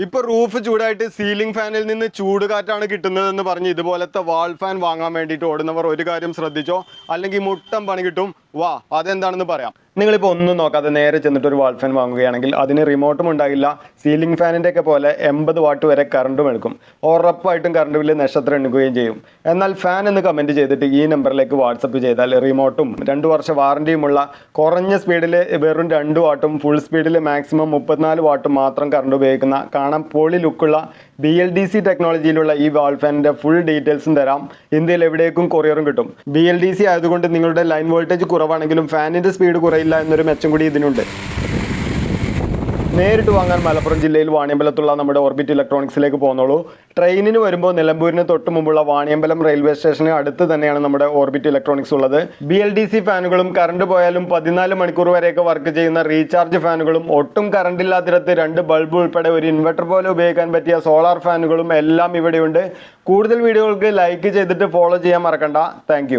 ഇപ്പൊ റൂഫ് ചൂടായിട്ട് സീലിംഗ് ഫാനിൽ നിന്ന് ചൂട് കാറ്റാണ് കിട്ടുന്നതെന്ന് പറഞ്ഞ് ഇതുപോലത്തെ വാൾ ഫാൻ വാങ്ങാൻ വേണ്ടിയിട്ട് ഓടുന്നവർ ഒരു കാര്യം ശ്രദ്ധിച്ചോ, അല്ലെങ്കിൽ മുട്ടം പണി കിട്ടും. വാ, അതെന്താണെന്ന് പറയാം. നിങ്ങളിപ്പോൾ ഒന്നും നോക്കാതെ നേരെ ചെന്നിട്ട് ഒരു വാൾ ഫാൻ വാങ്ങുകയാണെങ്കിൽ അതിന് റിമോട്ടും ഉണ്ടാകില്ല. സീലിംഗ് ഫാനിൻ്റെ ഒക്കെ പോലെ 80 വാട്ട് വരെ കറണ്ടും എടുക്കും. ഉറപ്പായിട്ടും കറണ്ട് ബില്ല് നക്ഷത്രം എണ്ണുകയും ചെയ്യും. എന്നാൽ ഫാൻ എന്ന് കമൻറ്റ് ചെയ്തിട്ട് ഈ നമ്പറിലേക്ക് വാട്സപ്പ് ചെയ്താൽ റിമോട്ടും 2 വർഷ വാറണ്ടിയുമുള്ള കുറഞ്ഞ സ്പീഡിൽ വെറും 2 വാട്ടും ഫുൾ സ്പീഡിൽ മാക്സിമം 34 വാട്ടും മാത്രം കറണ്ട് ഉപയോഗിക്കുന്ന കാണാൻ പൊളി ലുക്കുള്ള BLDC ടെക്നോളജിയിലുള്ള ഈ വാൾ ഫാനിൻ്റെ ഫുൾ ഡീറ്റെയിൽസും തരാം. ഇന്ത്യയിൽ എവിടേക്കും കൊറിയറും കിട്ടും. BLDC ആയതുകൊണ്ട് നിങ്ങളുടെ ലൈൻ വോൾട്ടേജ് കുറവാണെങ്കിലും ഫാനിൻ്റെ സ്പീഡ് കുറയില്ല എന്നൊരു മെച്ചം കൂടി ഇതിനുണ്ട്. നേരിട്ട് വാങ്ങാൻ മലപ്പുറം ജില്ലയിൽ വാണിയമ്പലത്തുള്ള നമ്മുടെ ഓർബിറ്റ് ഇലക്ട്രോണിക്സിലേക്ക് പോന്നോളൂ. ട്രെയിനിന് വരുമ്പോൾ നിലമ്പൂരിന് തൊട്ട് മുമ്പുള്ള വാണിയമ്പലം റെയിൽവേ സ്റ്റേഷന് അടുത്ത് തന്നെയാണ് നമ്മുടെ ഓർബിറ്റ് ഇലക്ട്രോണിക്സ് ഉള്ളത്. BLDC ഫാനുകളും കറണ്ട് പോയാലും 14 മണിക്കൂർ വരെയൊക്കെ വർക്ക് ചെയ്യുന്ന റീചാർജ് ഫാനുകളും ഒട്ടും കറണ്ടില്ലാത്തിടത്ത് 2 ബൾബ് ഉൾപ്പെടെ ഒരു ഇൻവെർട്ടർ പോലെ ഉപയോഗിക്കാൻ പറ്റിയ സോളാർ ഫാനുകളും എല്ലാം ഇവിടെയുണ്ട്. കൂടുതൽ വീഡിയോകൾക്ക് ലൈക്ക് ചെയ്തിട്ട് ഫോളോ ചെയ്യാൻ മറക്കണ്ട. താങ്ക്